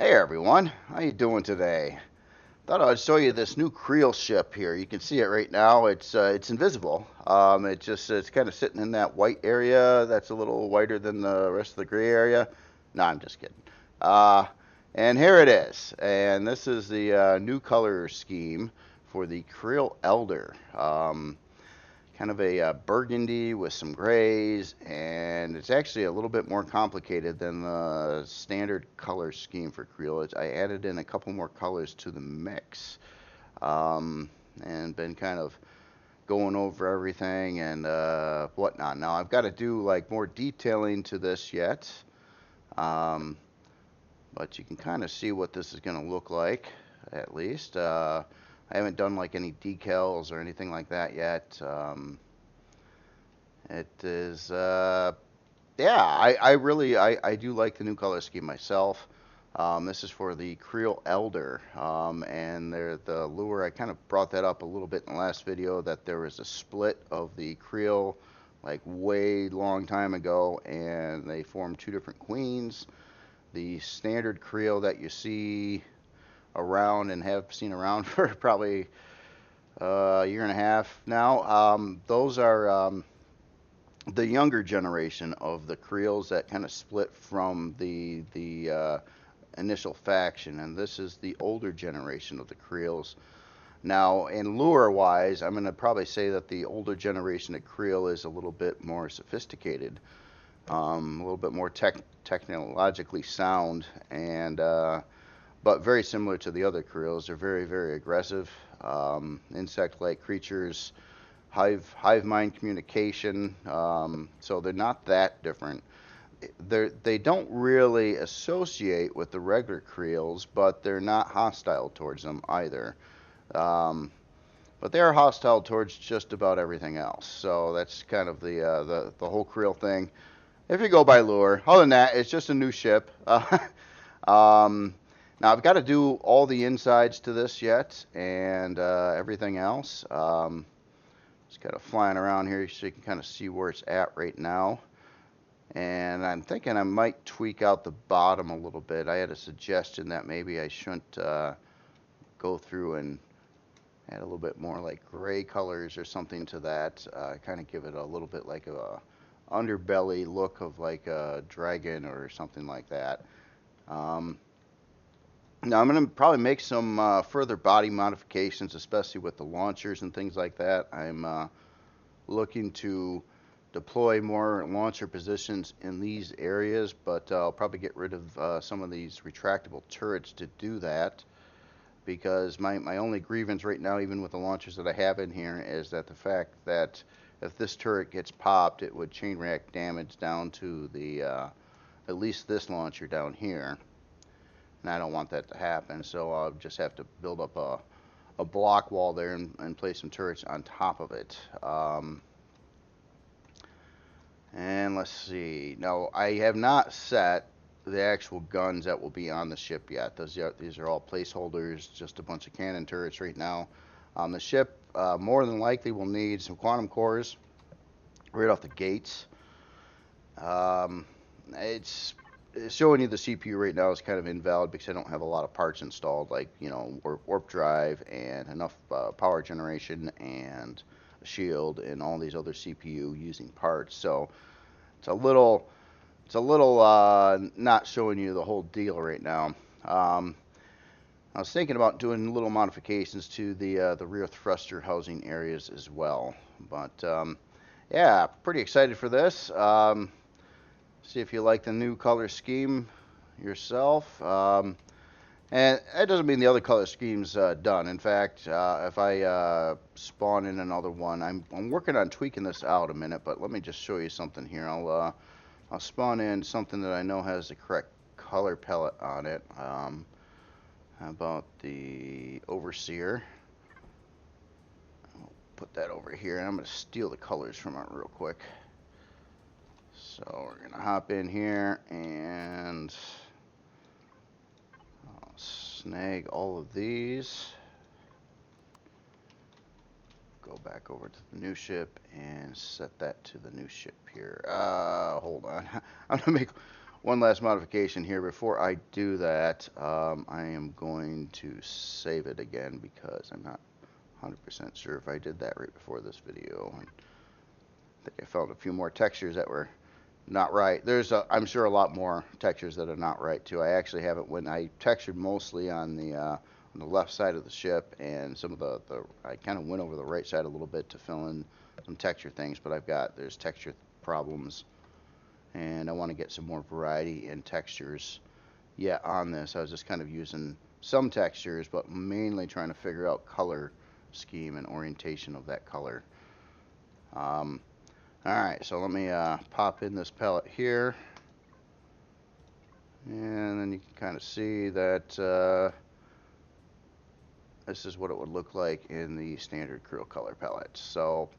Hey everyone, how you doing today? Thought I'd show you this new Creole ship here. You can see it right now. It's invisible. It's kind of sitting in that white area that's a little whiter than the rest of the gray area. No, I'm just kidding. Uh, and here it is. And this is the new color scheme for the Kriel Elder. Kind of a burgundy with some grays, and it's actually a little bit more complicated than the standard color scheme for Creole. I added in a couple more colors to the mix, and been kind of going over everything and whatnot. Now I've got to do like more detailing to this yet, um, but you can kind of see what this is going to look like at least. I haven't done like any decals or anything like that yet. It is, yeah, I do like the new color scheme myself. This is for the Kriel Elder, and the lure. I kind of brought that up a little bit in the last video that there was a split of the Kriel, like way long time ago, and they formed two different queens. The standard Kriel that you see around and have seen around for probably a year and a half now. Those are the younger generation of the Creoles that kind of split from the initial faction, and this is the older generation of the Creoles. Now, in lure wise, I'm going to probably say that the older generation of Creole is a little bit more sophisticated, a little bit more technologically sound, and but very similar to the other Creoles. They're very aggressive, insect-like creatures, hive mind communication. So they're not that different. They don't really associate with the regular Creoles, but they're not hostile towards them either. Um, but they are hostile towards just about everything else. So that's kind of the whole Creole thing. If you go by lure, other than that, it's just a new ship. Um, Now I've got to do all the insides to this yet, and everything else. Just kind of flying around here so you can kind of see where it's at right now. And I'm thinking I might tweak out the bottom a little bit. I had a suggestion that maybe I shouldn't go through and add a little bit more like gray colors or something to that. Kind of give it a little bit like a underbelly look of like a dragon or something like that. Um, Now I'm going to probably make some further body modifications, especially with the launchers and things like that. I'm looking to deploy more launcher positions in these areas, but I'll probably get rid of some of these retractable turrets to do that, because my only grievance right now, even with the launchers that I have in here, is that the fact that if this turret gets popped, it would chain react damage down to the at least this launcher down here, and I don't want that to happen, so I'll just have to build up a block wall there and place some turrets on top of it. And let's see. No, I have not set the actual guns that will be on the ship yet. These are all placeholders, just a bunch of cannon turrets right now. The ship more than likely will need some quantum cores right off the gates. Um, it's showing you the CPU right now is kind of invalid because I don't have a lot of parts installed, like warp drive and enough power generation and a shield and all these other CPU using parts. So it's a little not showing you the whole deal right now. I was thinking about doing little modifications to the rear thruster housing areas as well, but yeah, pretty excited for this. See if you like the new color scheme yourself. And that doesn't mean the other color scheme's done. In fact, if I spawn in another one, I'm working on tweaking this out a minute, but let me just show you something here. I'll spawn in something that I know has the correct color palette on it. How about the Overseer? I'll put that over here, and I'm going to steal the colors from it real quick. So we're going to hop in here and I'll snag all of these. Go back over to the new ship and set that to the new ship here. Hold on. I'm going to make one last modification here. Before I do that, I am going to save it again because I'm not 100% sure if I did that right before this video. I think I found a few more textures that were not right. I'm sure, a lot more textures that are not right too. I actually haven't, when I textured mostly on the left side of the ship, and some of I kind of went over the right side a little bit to fill in some texture things, but there's texture problems, and I want to get some more variety in textures yet on this. I was just kind of using some textures, but mainly trying to figure out color scheme and orientation of that color. Alright, so let me pop in this palette here, and then you can kind of see that this is what it would look like in the standard Kriel color palette. So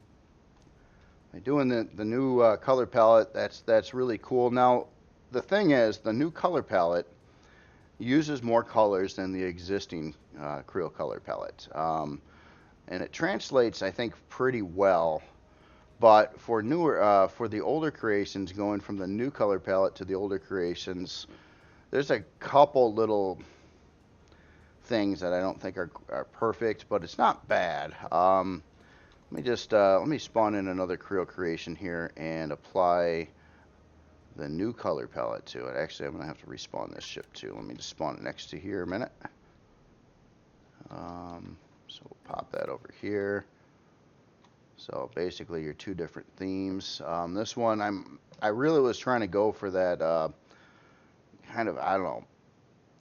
by doing the new color palette, that's really cool. Now the thing is, the new color palette uses more colors than the existing Kriel color palette, and it translates, I think, pretty well. But for the older creations, going from the new color palette to the older creations, there's a couple little things that I don't think are perfect, but it's not bad. Let me spawn in another Creole creation here and apply the new color palette to it. Actually, I'm gonna have to respawn this ship too. Let me just spawn it next to here a minute. So we'll pop that over here. So basically your two different themes. This one, I really was trying to go for that kind of, I don't know,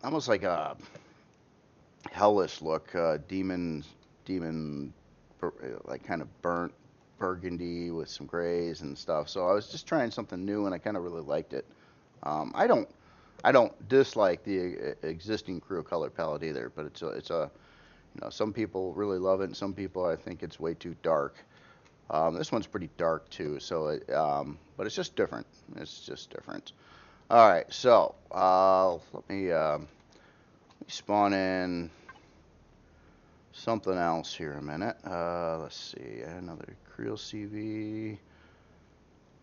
almost like a hellish look, demon, like kind of burnt burgundy with some grays and stuff. So I was just trying something new, and I kind of really liked it. I don't dislike the existing Creole color palette either, but it's a some people really love it, and some people, I think it's way too dark. This one's pretty dark too, so but it's just different. It's just different. All right, so let me spawn in something else here a minute. Let's see, another Creole CV,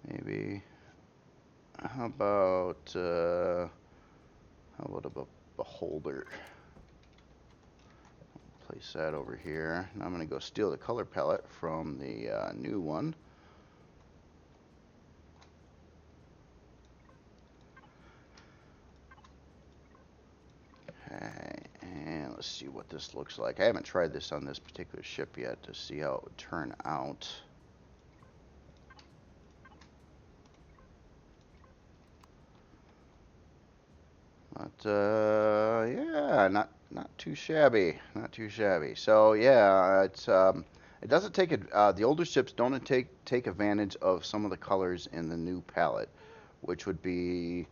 maybe. How about a beholder? Place that over here. Now I'm going to go steal the color palette from the new one. Okay, and let's see what this looks like. I haven't tried this on this particular ship yet to see how it would turn out. But yeah, not too shabby, not too shabby. So yeah, it doesn't take the older ships don't take advantage of some of the colors in the new palette, which would be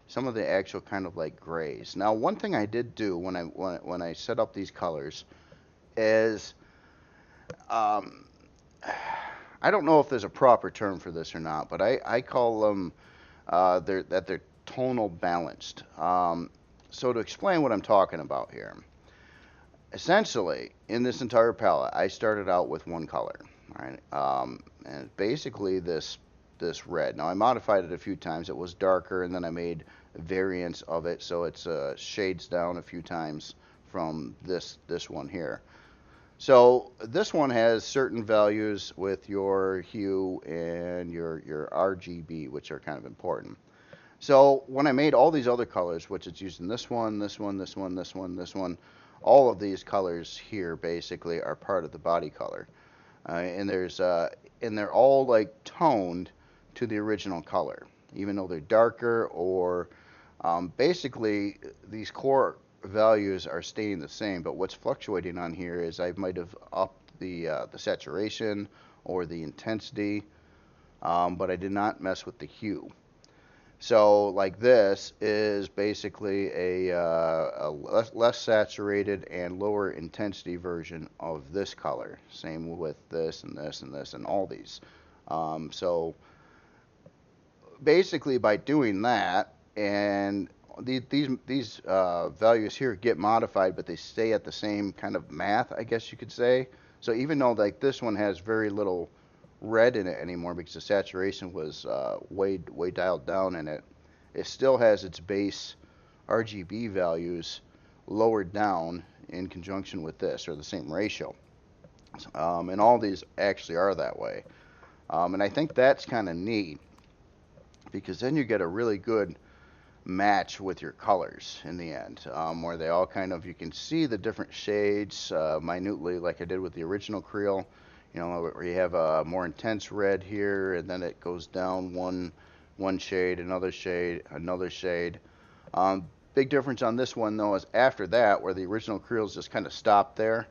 some of the actual kind of like grays. Now, one thing I did do when I set up these colors is I don't know if there's a proper term for this or not, but I call them they're tonal balanced. So to explain what I'm talking about here, essentially in this entire palette, I started out with one color, right? And basically this red. Now I modified it a few times. It was darker, and then I made variants of it, so it's shades down a few times from this one here. So this one has certain values with your hue and your RGB, which are kind of important. So when I made all these other colors, which it's using this one, this one, this one, this one, this one, all of these colors here basically are part of the body color, and they're all like toned to the original color, even though they're darker, or basically these core values are staying the same. But what's fluctuating on here is I might have upped the saturation or the intensity, but I did not mess with the hue. So like this is basically a less saturated and lower intensity version of this color. Same with this and this and this and all these. So basically by doing that, and these values here get modified, but they stay at the same kind of math, I guess you could say. So even though like this one has very little red in it anymore because the saturation was way dialed down in it, it still has its base RGB values lowered down in conjunction with this, or the same ratio. And all these actually are that way. And I think that's kind of neat because then you get a really good match with your colors in the end, where they all kind of, you can see the different shades minutely, like I did with the original Creole. You know, where you have a more intense red here, and then it goes down one shade, another shade, another shade. Big difference on this one though is after that, where the original Creoles just kind of stopped there.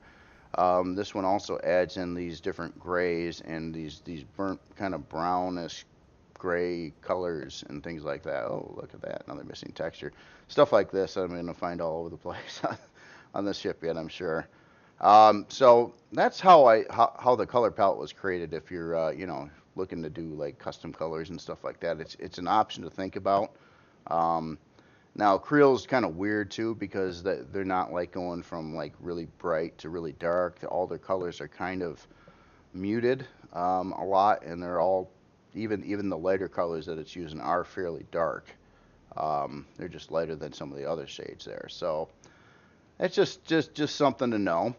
This one also adds in these different grays and these burnt kind of brownish gray colors and things like that. Oh, look at that, another missing texture. Stuff like this I'm going to find all over the place on this ship yet, I'm sure. So that's how the color palette was created. If you're you know, looking to do like custom colors and stuff like that, it's an option to think about. Um, Now Creel's kind of weird too because they're not like going from like really bright to really dark. All their colors are kind of muted a lot, and they're all, even the lighter colors that it's using are fairly dark. They're just lighter than some of the other shades there. So it's just something to know.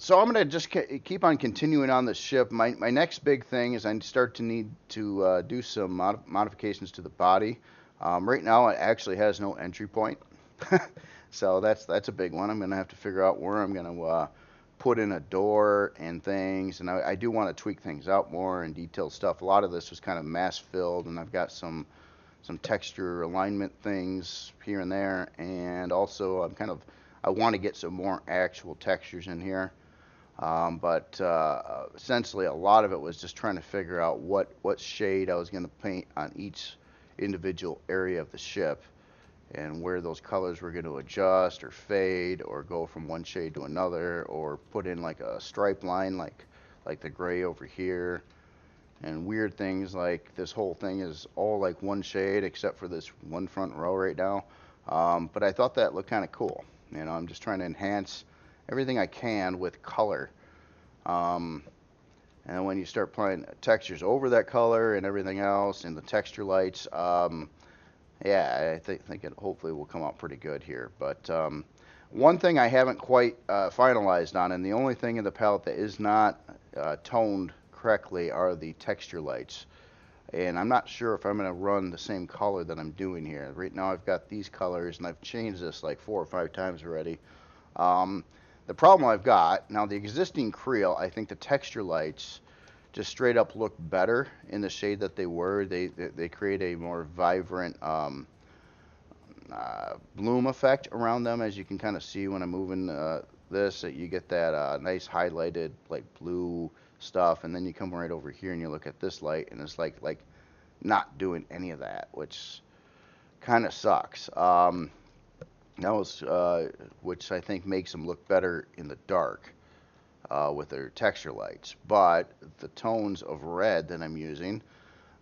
So I'm gonna just keep on continuing on this ship. My next big thing is I start to need to do some modifications to the body. Right now it actually has no entry point, so that's a big one. I'm gonna have to figure out where I'm gonna put in a door and things, and I do want to tweak things out more and detail stuff. A lot of this was kind of mass filled, and I've got some texture alignment things here and there, and also I want to get some more actual textures in here. But essentially, a lot of it was just trying to figure out what shade I was going to paint on each individual area of the ship, and where those colors were going to adjust or fade or go from one shade to another, or put in like a stripe line, like the gray over here, and weird things like this whole thing is all like one shade except for this one front row right now. But I thought that looked kind of cool. You know, I'm just trying to enhance everything I can with color. Um, and when you start applying textures over that color and everything else and the texture lights, yeah, I think it hopefully will come out pretty good here. But one thing I haven't quite finalized on, and the only thing in the palette that is not toned correctly, are the texture lights. And I'm not sure if I'm going to run the same color that I'm doing here. Right now I've got these colors, and I've changed this like 4 or 5 times already. Um, the problem I've got, now the existing Creole, I think the texture lights just straight up look better in the shade that they were. They create a more vibrant bloom effect around them, as you can kind of see when I'm moving this. That you get that nice highlighted like blue stuff, and then you come right over here and you look at this light, and it's like not doing any of that, which kind of sucks. That was which I think makes them look better in the dark with their texture lights. But the tones of red that I'm using,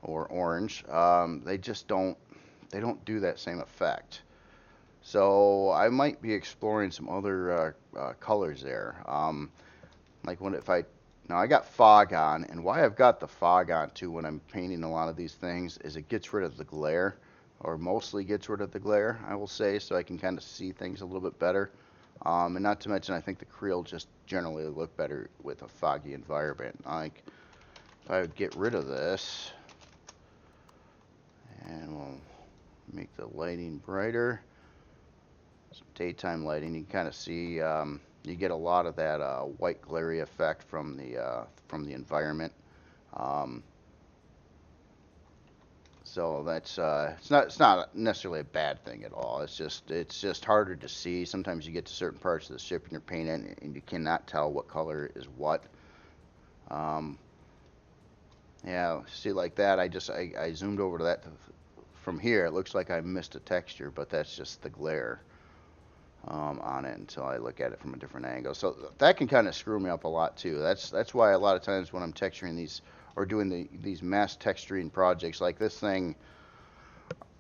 or orange, they just don't do that same effect. So I might be exploring some other colors there. Like when if I now I got fog on, and why I've got the fog on too when I'm painting a lot of these things is it gets rid of the glare, or mostly gets rid of the glare, I will say, so I can kind of see things a little bit better. And not to mention, I think the Creole just generally look better with a foggy environment. Like if I would get rid of this, and we'll make the lighting brighter. Some daytime lighting, you can kind of see you get a lot of that white glary effect from the environment. Um, so that's it's not necessarily a bad thing at all. It's just harder to see. Sometimes you get to certain parts of the ship and you're painting, and you cannot tell what color is what. Um, yeah, see like that. I zoomed over to that from here. It looks like I missed a texture, but that's just the glare on it until I look at it from a different angle. So that can kind of screw me up a lot too. That's why a lot of times when I'm texturing these, or doing these mass texturing projects like this thing,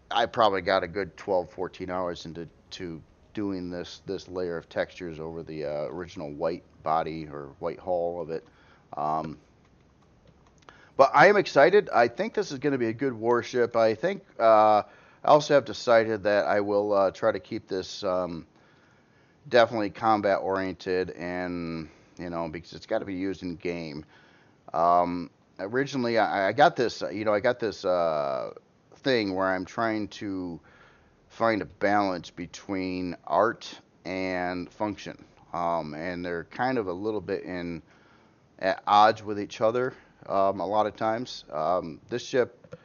I probably got a good 12, 14 hours into doing this layer of textures over the original white body or white hull of it. Um, But I am excited. I think this is going to be a good warship. I think I also have decided that I will try to keep this definitely combat oriented, and because it's got to be used in game. Originally, I got this, I got this thing where I'm trying to find a balance between art and function. And they're kind of a little bit in at odds with each other a lot of times. This ship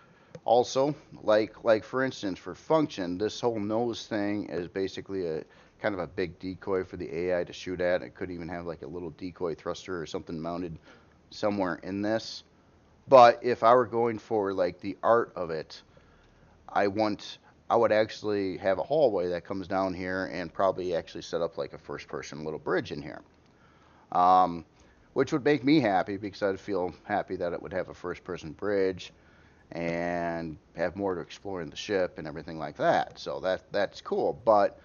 also, like for instance, for function, this whole nose thing is basically a kind of a big decoy for the AI to shoot at. It could even have like a little decoy thruster or something mounted somewhere in this. But if I were going for like the art of it, I want I would actually have a hallway that comes down here and probably actually set up like a first person little bridge in here. Um, which would make me happy because I'd feel happy that it would have a first person bridge and have more to explore in the ship and everything like that. So that's cool. But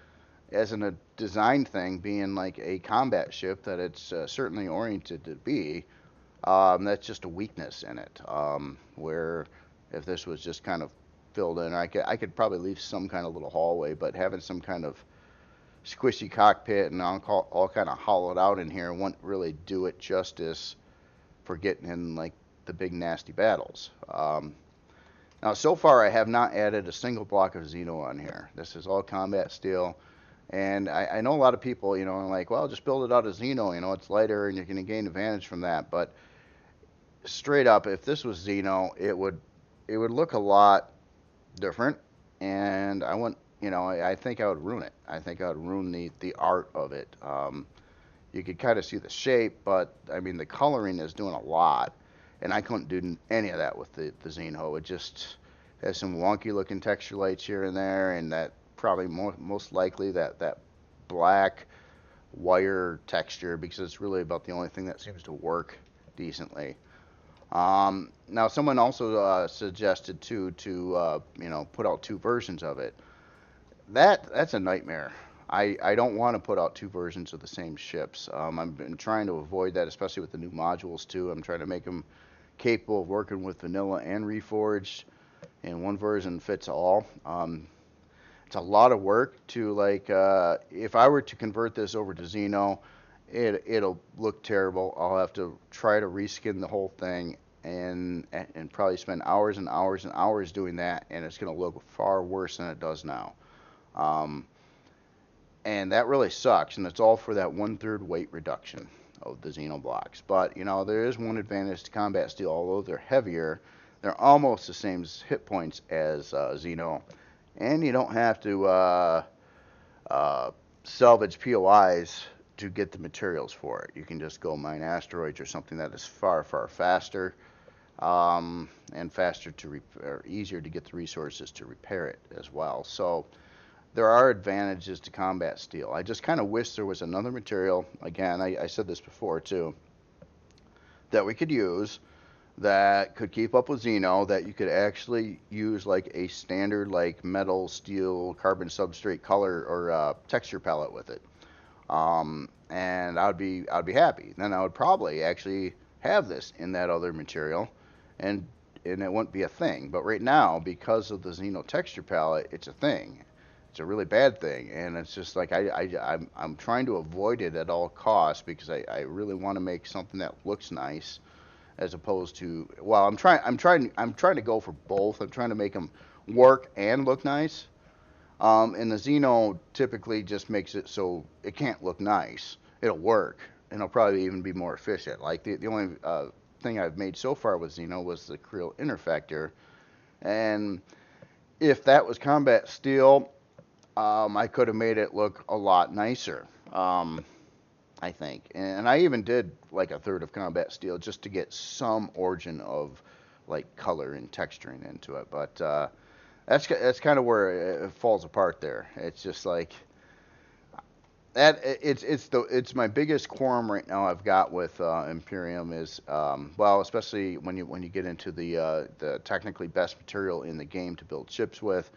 as in a design thing, being like a combat ship that it's certainly oriented to be, that's just a weakness in it. Where if this was just kind of filled in, I could probably leave some kind of little hallway, but having some kind of squishy cockpit and all kind of hollowed out in here won't really do it justice for getting in like the big nasty battles. Now, so far, I have not added a single block of Xeno on here. This is all combat steel. And I know a lot of people, are like, well, just build it out of Xeno. It's lighter and you're going to gain advantage from that. But straight up, if this was Xeno, it would look a lot different. And I wouldn't, I think I would ruin it. I think I would ruin the art of it. You could kind of see the shape, but I mean, the coloring is doing a lot. And I couldn't do any of that with the Xeno. It just has some wonky looking texture lights here and there, and that probably most likely that black wire texture because it's really about the only thing that seems to work decently. Now, someone also suggested to put out two versions of it. That's a nightmare. I don't want to put out two versions of the same ships. I've been trying to avoid that, especially with the new modules too. I'm trying to make them capable of working with vanilla and reforged, and one version fits all. It's a lot of work to like. If I were to convert this over to Xeno, it'll look terrible. I'll have to try to reskin the whole thing and probably spend hours and hours and hours doing that, and it's going to look far worse than it does now. Um, and that really sucks, and it's all for that 1/3 weight reduction of the Xeno blocks. But there is one advantage to combat steel. Although they're heavier, they're almost the same hit points as Xeno, and you don't have to uh, salvage POIs to get the materials for it. You can just go mine asteroids or something that is far, far faster, and faster to or easier to get the resources to repair it as well. So there are advantages to combat steel. I just kind of wish there was another material. Again, I said this before too, that we could use that could keep up with Xeno, that you could actually use like a standard like metal, steel, carbon substrate color or texture palette with it. And I'd be happy. Then I would probably actually have this in that other material, and it wouldn't be a thing. But right now, because of the Xeno texture palette, it's a thing. It's a really bad thing, and it's just like I'm trying to avoid it at all costs because I really want to make something that looks nice as opposed to, well, I'm trying to go for both. I'm trying to make them work and look nice. And the Xeno typically just makes it so it can't look nice. It'll work, and it'll probably even be more efficient. Like the only thing I've made so far with Xeno was the Kriel interfactor, and if that was combat steel, I could have made it look a lot nicer. I think, and I even did like a third of combat steel just to get some origin of like color and texturing into it. But that's kind of where it falls apart there. It's just like that. It's my biggest quorum right now I've got with Empyrion is well, especially when you get into the technically best material in the game to build ships with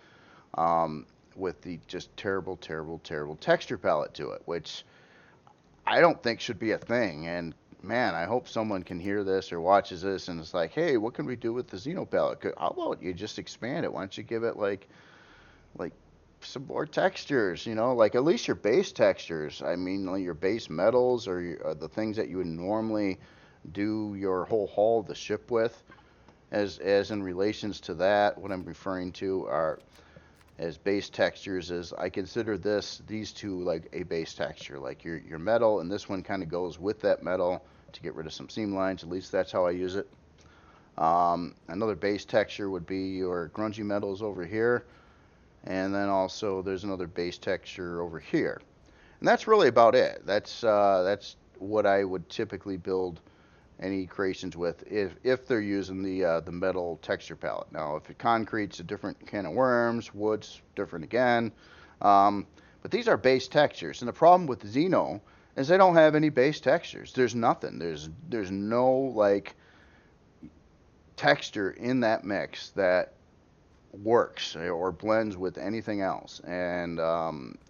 the just terrible, terrible, terrible texture palette to it, which I don't think should be a thing. And man, I hope someone can hear this or watches this and it's like, hey, what can we do with the Xeno palette? How about you just expand it? Why don't you give it like some more textures, like at least your base textures. I mean, like your base metals or the things that you would normally do your whole hull of the ship with. As in relations to that, what I'm referring to are as base textures is I consider these two like a base texture, like your metal, and this one kind of goes with that metal to get rid of some seam lines. At least that's how I use it. Another base texture would be your grungy metals over here, and then also there's another base texture over here, and that's really about it. That's what I would typically build any creations with if they're using the metal texture palette. Now, if it concrete's a different can of worms, wood's different again. But these are base textures, and the problem with the Xeno is they don't have any base textures. There's nothing. There's no like texture in that mix that works or blends with anything else, and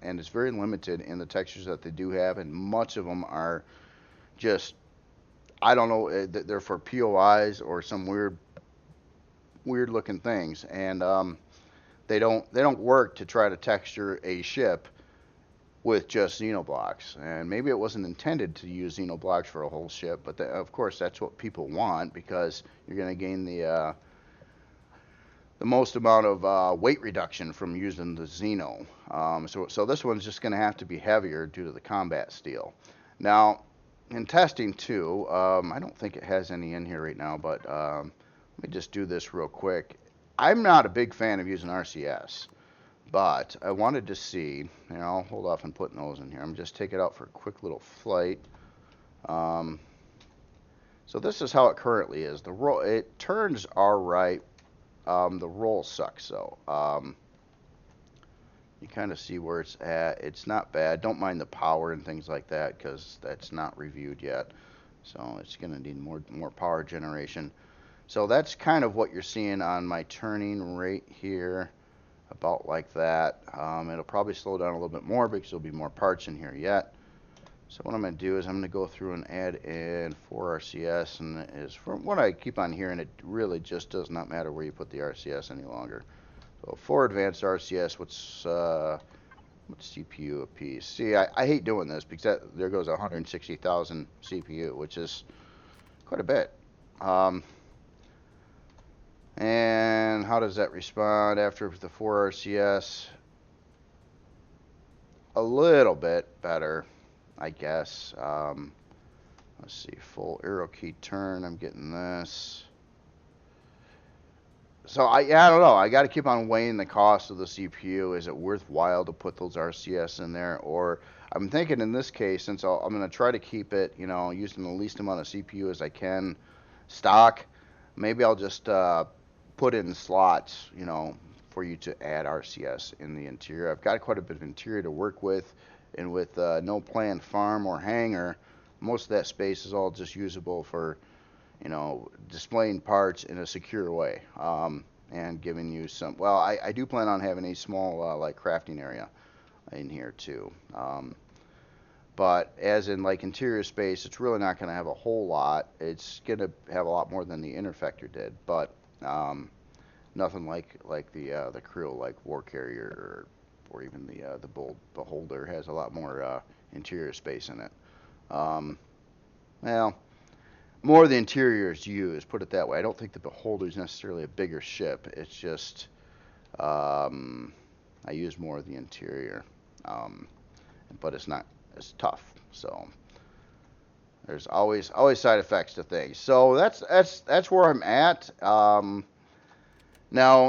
it's very limited in the textures that they do have, and much of them are just I don't know. They're for POIs or some weird looking things, and they don't work to try to texture a ship with just Xenoblocks. And maybe it wasn't intended to use Xenoblocks for a whole ship, but of course that's what people want because you're going to gain the most amount of weight reduction from using the Xeno. So this one's just going to have to be heavier due to the combat steel. Now, in testing too, I don't think it has any in here right now, but let me just do this real quick. I'm not a big fan of using RCS, but I wanted to see, I'll hold off on putting those in here. I'm just take it out for a quick little flight. So this is how it currently is. The roll, it turns all right. The roll sucks though. You kind of see where it's at. It's not bad. Don't mind the power and things like that because that's not reviewed yet. So it's going to need more power generation. So that's kind of what you're seeing on my turning rate here, about like that. It'll probably slow down a little bit more because there'll be more parts in here yet. So what I'm going to do is I'm going to go through and add in 4 RCS, and is from what I keep on hearing, it really just does not matter where you put the RCS any longer. So 4 advanced RCS, what's CPU apiece? See, I hate doing this because there goes 160,000 CPU, which is quite a bit. And how does that respond after the 4 RCS? A little bit better, I guess. Let's see, full arrow key turn, I'm getting this. So I don't know. I got to keep on weighing the cost of the CPU. Is it worthwhile to put those RCS in there? Or I'm thinking in this case, since I'm going to try to keep it, using the least amount of CPU as I can stock, maybe I'll just put in slots, for you to add RCS in the interior. I've got quite a bit of interior to work with, and with no planned farm or hangar, most of that space is all just usable for displaying parts in a secure way, and giving you some, well, I do plan on having a small, like, crafting area in here, too. But as in, like, interior space, it's really not going to have a whole lot. It's going to have a lot more than the Interfector did, but nothing like the Creole, like, War Carrier, or even the Beholder has a lot more interior space in it. Well, more of the interior is used, put it that way. I don't think the Beholder is necessarily a bigger ship. It's just I use more of the interior, but it's not as tough. So there's always side effects to things. So that's where I'm at. Now,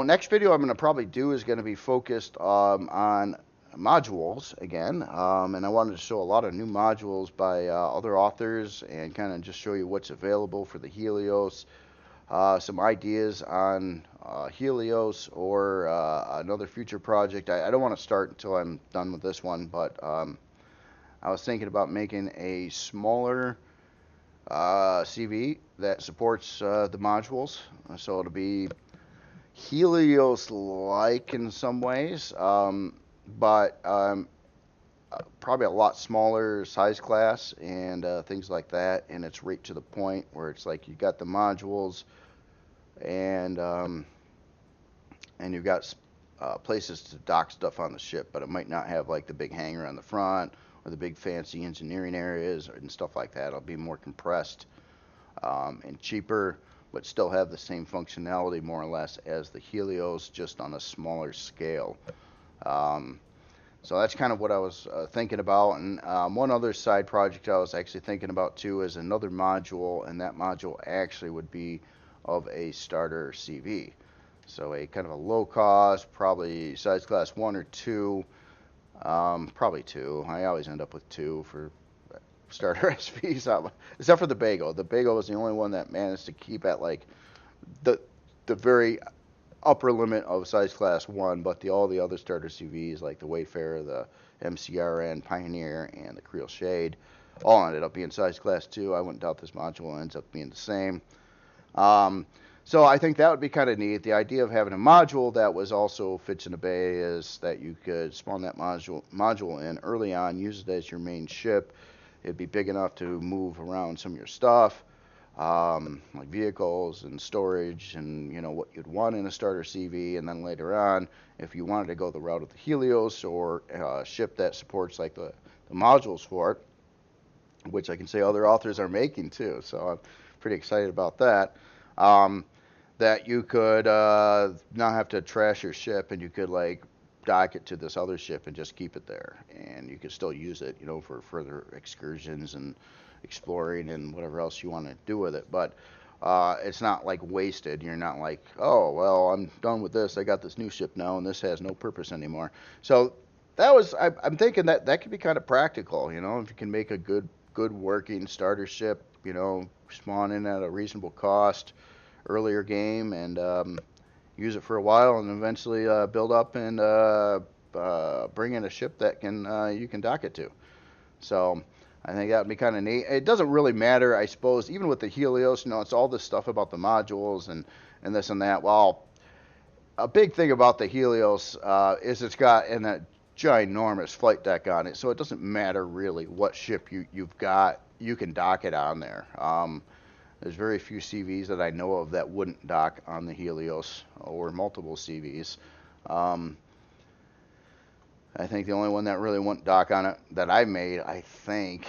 next video I'm going to probably do is going to be focused on modules again, and I wanted to show a lot of new modules by other authors and kind of just show you what's available for the Helios, some ideas on Helios or another future project. I don't want to start until I'm done with this one, but I was thinking about making a smaller CV that supports the modules, so it'll be Helios-like in some ways, but probably a lot smaller size class and things like that, and it's right to the point where it's like you got the modules and you've got places to dock stuff on the ship, but it might not have like the big hangar on the front or the big fancy engineering areas and stuff like that. It'll be more compressed and cheaper, but still have the same functionality more or less as the Helios, just on a smaller scale. Um, so that's kind of what I was thinking about. And one other side project I was actually thinking about too is another module, and that module actually would be of a starter CV. So a kind of a low cost, probably size class 1 or 2, probably 2. I always end up with 2 for starter SVs, except for the Bago. The Bago was the only one that managed to keep at like the the very upper limit of size class 1, but all the other starter CVs like the Wayfarer, the MCRN, Pioneer, and the Creole Shade all ended up being size class 2. I wouldn't doubt this module ends up being the same. Um, so I think that would be kind of neat. The idea of having a module that was also fits in a bay is that you could spawn that module in early on, use it as your main ship. It'd be big enough to move around some of your stuff, like vehicles and storage and what you'd want in a starter CV. And then later on, if you wanted to go the route of the Helios or a ship that supports like the modules for it, which I can say other authors are making too. So I'm pretty excited about that. Um, that you could not have to trash your ship, and you could like dock it to this other ship and just keep it there, and you could still use it, for further excursions and exploring and whatever else you want to do with it. But it's not like wasted. You're not like, oh well, I'm done with this. I got this new ship now, and this has no purpose anymore. So I'm thinking that could be kind of practical. If you can make a good working starter ship, spawn in at a reasonable cost earlier game and use it for a while and eventually build up and bring in a ship that you can dock it to. So I think that would be kind of neat. It doesn't really matter, I suppose, even with the Helios, it's all this stuff about the modules and this and that. Well, a big thing about the Helios is it's got a ginormous flight deck on it, so it doesn't matter really what ship you've got. You can dock it on there. There's very few CVs that I know of that wouldn't dock on the Helios, or multiple CVs. Um, I think the only one that really wouldn't dock on it that I made, I think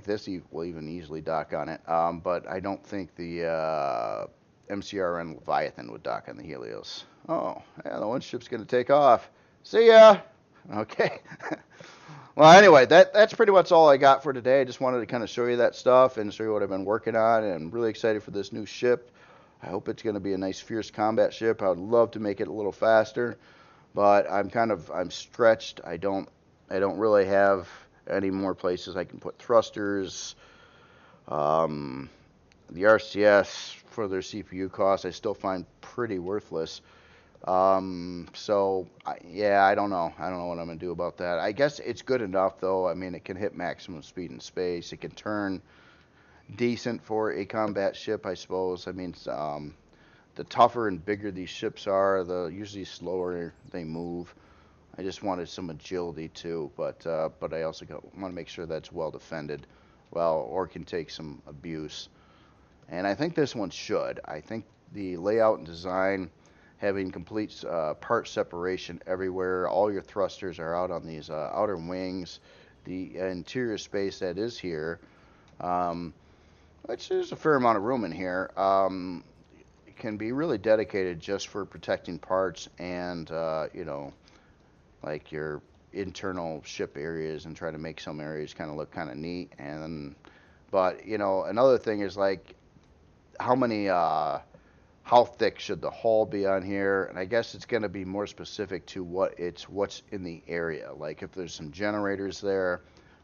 this will even easily dock on it. But I don't think the MCRN Leviathan would dock on the Helios. Oh, yeah, the one ship's going to take off. See ya. Okay. Well, anyway, that's pretty much all I got for today. I just wanted to kind of show you that stuff and show you what I've been working on, and I'm really excited for this new ship. I hope it's going to be a nice fierce combat ship. I would love to make it a little faster, but I'm stretched. I don't really have any more places I can put thrusters. The RCS for their CPU costs I still find pretty worthless. Yeah, I don't know. I don't know what I'm gonna do about that. I guess it's good enough though. I mean, it can hit maximum speed in space. It can turn decent for a combat ship, I suppose. I mean, the tougher and bigger these ships are, the usually slower they move. I just wanted some agility too, but I also want to make sure that's well defended, or can take some abuse. And I think this one should. I think the layout and design, having complete part separation everywhere. All your thrusters are out on these outer wings. The interior space that is here, which there's a fair amount of room in here, can be really dedicated just for protecting parts and, like your internal ship areas, and try to make some areas kind of look kind of neat. But another thing is like how thick should the hull be on here? And I guess it's going to be more specific to what's in the area. Like if there's some generators there,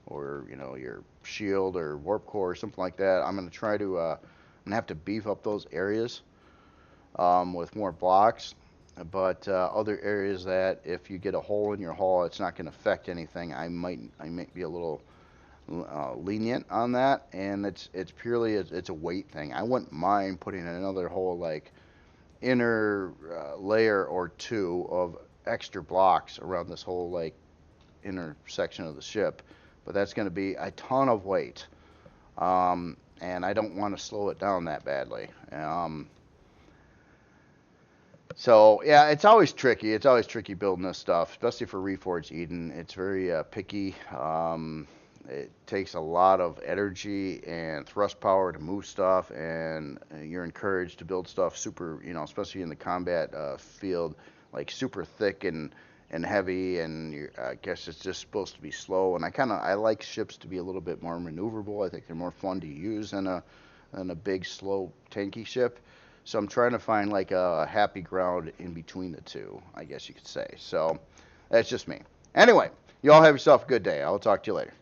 or your shield or warp core or something like that, I'm going to try to I'm going to have to beef up those areas with more blocks. But other areas that if you get a hole in your hull, it's not going to affect anything. I might be a little lenient on that, and it's purely it's a weight thing. I wouldn't mind putting another whole like inner layer or two of extra blocks around this whole like intersection of the ship, but that's going to be a ton of weight. And I don't want to slow it down that badly. So yeah, it's always tricky. It's always tricky building this stuff, especially for Reforged Eden. It's very picky. It takes a lot of energy and thrust power to move stuff, and you're encouraged to build stuff super, especially in the combat field, like super thick and heavy, and I guess it's just supposed to be slow. And I like ships to be a little bit more maneuverable. I think they're more fun to use than a big, slow, tanky ship. So I'm trying to find like a happy ground in between the two, I guess you could say. So that's just me. Anyway, you all have yourself a good day. I'll talk to you later.